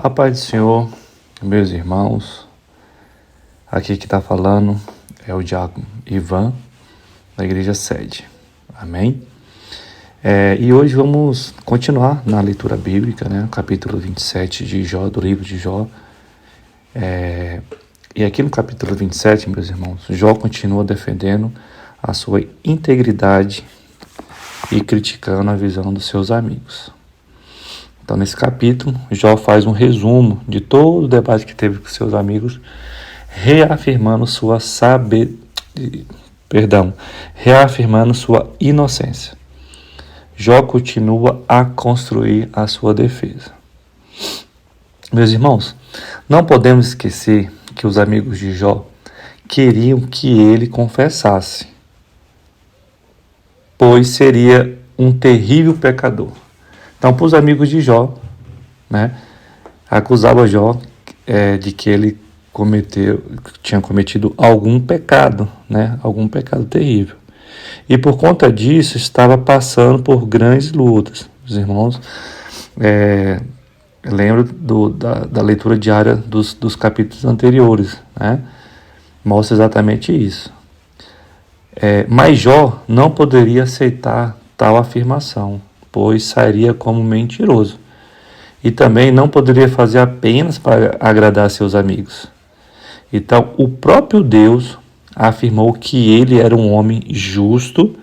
A paz do Senhor, meus irmãos, aqui que está falando é o diácono Ivan, da Igreja Sede, amém? E hoje vamos continuar na leitura bíblica, né? Capítulo 27 de Jó, do livro de Jó. E aqui no capítulo 27, meus irmãos, Jó continua defendendo a sua integridade e criticando a visão dos seus amigos. Então, nesse capítulo, Jó faz um resumo de todo o debate que teve com seus amigos, reafirmando sua inocência. Jó continua a construir a sua defesa. Meus irmãos, não podemos esquecer que os amigos de Jó queriam que ele confessasse, pois seria um terrível pecador. Então, para os amigos de Jó, acusava Jó de que ele tinha cometido algum pecado terrível. E por conta disso, estava passando por grandes lutas. Os irmãos, eu lembro da leitura diária dos capítulos anteriores, mostra exatamente isso. Mas Jó não poderia aceitar tal afirmação, pois sairia como mentiroso. E também não poderia fazer apenas para agradar seus amigos. Então, o próprio Deus afirmou que ele era um homem justo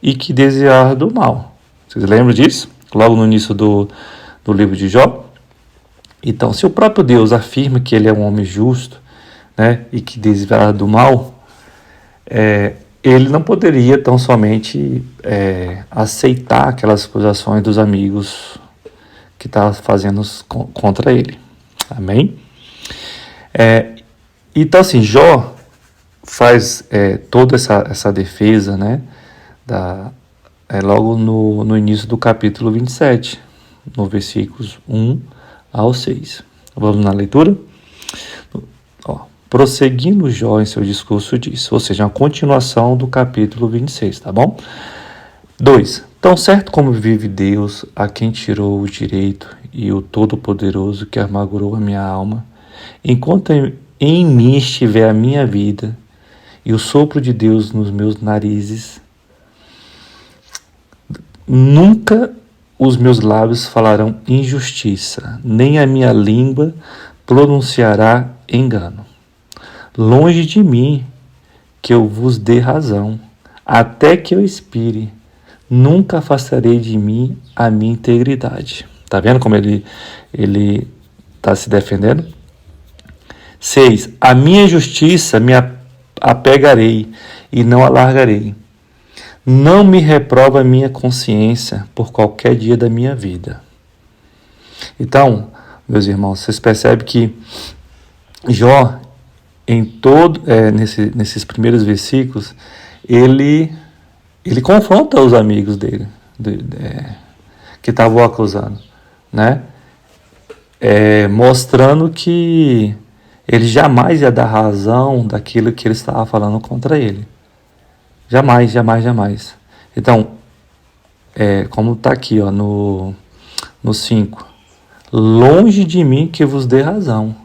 e que desviava do mal. Vocês lembram disso? Logo no início do livro de Jó. Então, se o próprio Deus afirma que ele é um homem justo, e que desviava do mal, ele não poderia tão somente aceitar aquelas acusações dos amigos que estavam fazendo contra ele. Amém? Então, assim, Jó faz toda essa defesa, logo no início do capítulo 27, no versículos 1 ao 6. Vamos na leitura? Prosseguindo Jó em seu discurso disso, ou seja, uma continuação do capítulo 26, tá bom? 2. Tão certo como vive Deus, a quem tirou o direito, e o Todo-Poderoso que amargurou a minha alma, enquanto em mim estiver a minha vida, e o sopro de Deus nos meus narizes, nunca os meus lábios falarão injustiça, nem a minha língua pronunciará engano. Longe de mim que eu vos dê razão, até que eu expire, nunca afastarei de mim a minha integridade. Tá vendo como ele está se defendendo? 6. A minha justiça me apegarei e não alargarei. Não me reprova a minha consciência por qualquer dia da minha vida. Então, meus irmãos, vocês percebem que Jó, nesses primeiros versículos, ele confronta os amigos dele, que estavam acusando, mostrando que ele jamais ia dar razão daquilo que ele estava falando contra ele. Jamais, jamais, jamais. Então, como está aqui no 5, longe de mim que vos dê razão,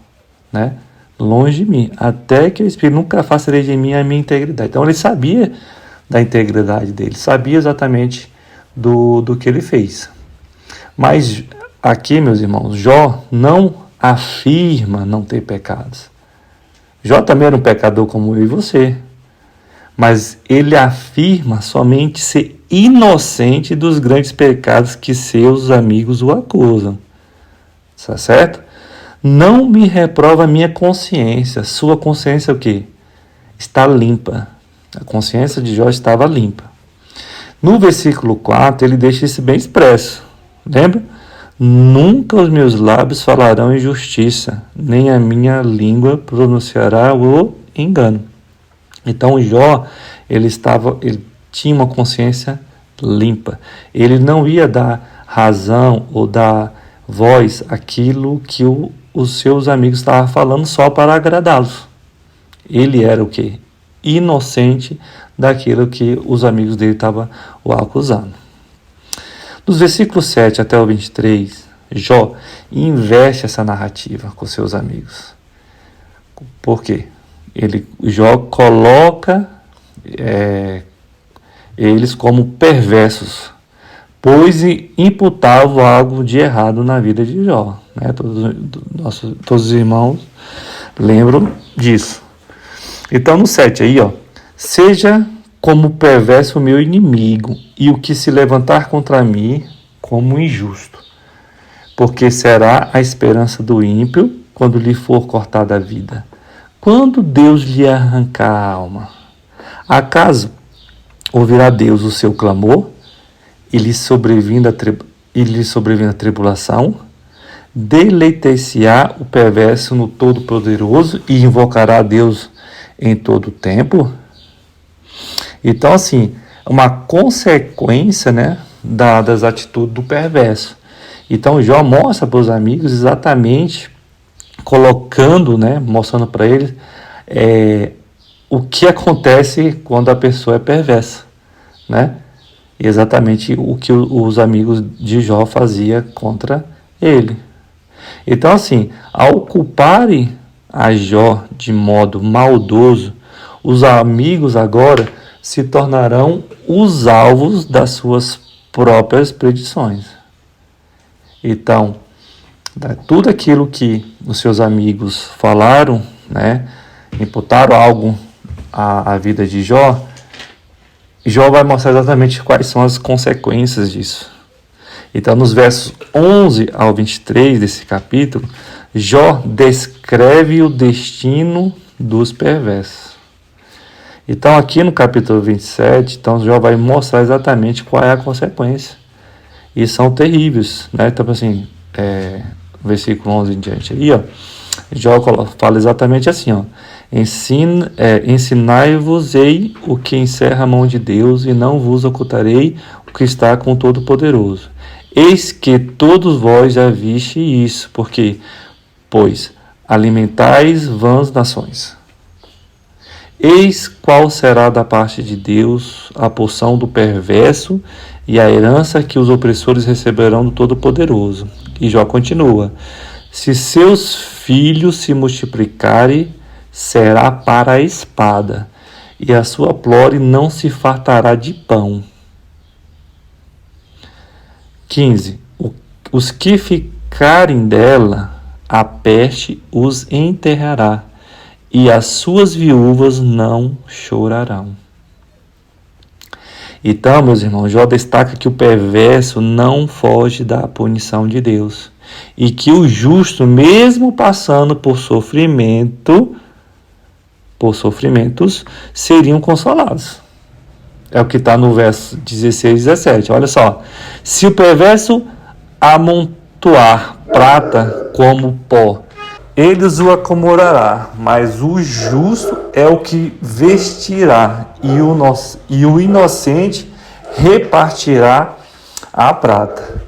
longe de mim, até que o Espírito nunca afastarei de mim a minha integridade. Então ele sabia da integridade dele, sabia exatamente do que ele fez. Mas aqui, meus irmãos, Jó não afirma não ter pecados. Jó também era um pecador como eu e você, mas ele afirma somente ser inocente dos grandes pecados que seus amigos o acusam. Está certo? Não me reprova a minha consciência. Sua consciência é o quê? Está limpa. A consciência de Jó estava limpa. No versículo 4, ele deixa isso bem expresso. Lembra? Nunca os meus lábios falarão injustiça, nem a minha língua pronunciará o engano. Então Jó, ele tinha uma consciência limpa. Ele não ia dar razão ou dar voz àquilo que os seus amigos estavam falando só para agradá-los. Ele era o quê? Inocente daquilo que os amigos dele estavam o acusando. Dos versículos 7 até o 23, Jó inverte essa narrativa com seus amigos. Por quê? Jó coloca eles como perversos, pois imputavam algo de errado na vida de Jó. Né? Todos os irmãos lembram disso. Então, no 7 aí, seja como perverso o meu inimigo, e o que se levantar contra mim como injusto. Porque será a esperança do ímpio quando lhe for cortada a vida. Quando Deus lhe arrancar a alma, acaso ouvirá Deus o seu clamor e lhe sobrevindo a tribulação? Deleite-se-á o perverso no Todo-Poderoso e invocará a Deus em todo o tempo? Então, assim, uma consequência, né, das atitudes do perverso. Então, Jó mostra para os amigos exatamente, colocando, né, mostrando para eles o que acontece quando a pessoa é perversa, né? E exatamente o que os amigos de Jó faziam contra ele. Então, assim, ao culparem a Jó de modo maldoso, os amigos agora se tornarão os alvos das suas próprias predições. Então, tudo aquilo que os seus amigos falaram, né, imputaram algo à vida de Jó, Jó vai mostrar exatamente quais são as consequências disso. Então, nos versos 11 ao 23 desse capítulo, Jó descreve o destino dos perversos. Então, aqui no capítulo 27, então, Jó vai mostrar exatamente qual é a consequência. E são terríveis, né? Então, assim, versículo 11 em diante aí, Jó fala exatamente assim, ensinai-vos-ei o que encerra a mão de Deus, e não vos ocultarei o que está com o Todo-Poderoso. Eis que todos vós já viste isso, pois alimentais vãs nações. Eis qual será da parte de Deus a porção do perverso e a herança que os opressores receberão do Todo-Poderoso. E Jó continua: se seus filhos se multiplicarem, será para a espada, e a sua prole não se fartará de pão. 15. Os que ficarem dela, a peste os enterrará, e as suas viúvas não chorarão. Então, meus irmãos, Jó destaca que o perverso não foge da punição de Deus, e que o justo, mesmo passando por sofrimentos, seriam consolados. É o que está no verso 16 e 17. Olha só. Se o perverso amontoar prata como pó, eles o acumulará, mas o justo é o que vestirá, e o inocente repartirá a prata.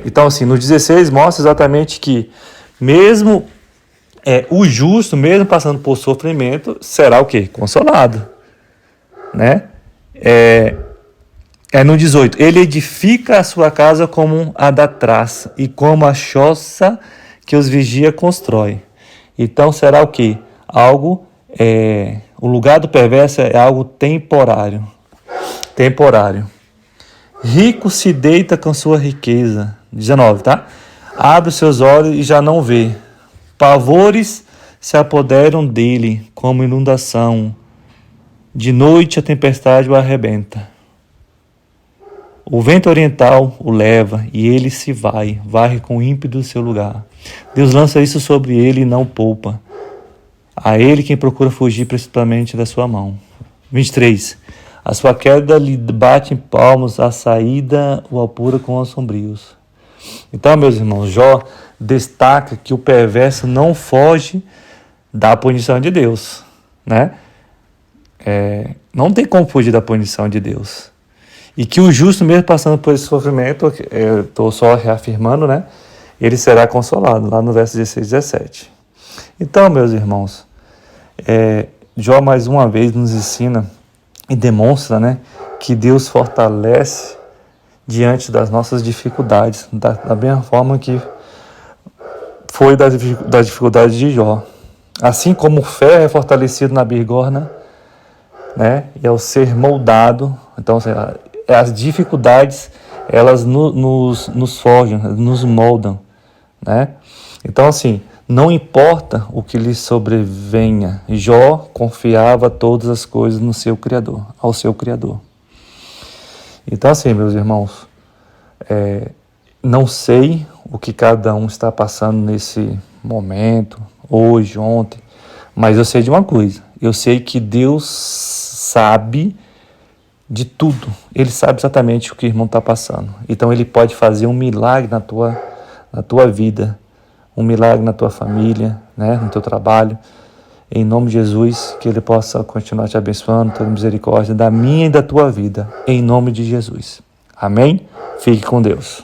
Então, assim, no 16 mostra exatamente que mesmo o justo, mesmo passando por sofrimento, será o quê? Consolado. Né? No 18, ele edifica a sua casa como a da traça, e como a choça que os vigia constrói. Então será o quê? O lugar do perverso é algo temporário. Rico se deita com sua riqueza. 19, tá? Abre os seus olhos e já não vê. Pavores se apoderam dele como inundação. De noite a tempestade o arrebenta. O vento oriental o leva, e ele se varre com ímpeto do seu lugar. Deus lança isso sobre ele e não poupa. A ele quem procura fugir precipitadamente da sua mão. 23. A sua queda lhe bate em palmos, a saída o apura com os sombrios. Então, meus irmãos, Jó destaca que o perverso não foge da punição de Deus, né? Não tem como fugir da punição de Deus. E que o justo, mesmo passando por esse sofrimento, eu estou só reafirmando, né? Ele será consolado, lá no verso 16 e 17. Então, meus irmãos, Jó mais uma vez nos ensina e demonstra, né, que Deus fortalece diante das nossas dificuldades, da mesma forma que foi das dificuldades de Jó. Assim como o ferro é fortalecido na bigorna, né, e ao ser moldado, então as dificuldades, elas nos forjam, nos moldam, né? Então, assim, não importa o que lhe sobrevenha, Jó confiava todas as coisas no seu Criador, ao seu Criador. Então, assim, meus irmãos, não sei o que cada um está passando nesse momento, hoje, ontem, mas eu sei de uma coisa, eu sei que Deus sabe de tudo, Ele sabe exatamente o que o irmão está passando, então Ele pode fazer um milagre na tua vida, um milagre na tua família, né, no teu trabalho, em nome de Jesus, que Ele possa continuar te abençoando, tendo misericórdia da minha e da tua vida, em nome de Jesus. Amém? Fique com Deus.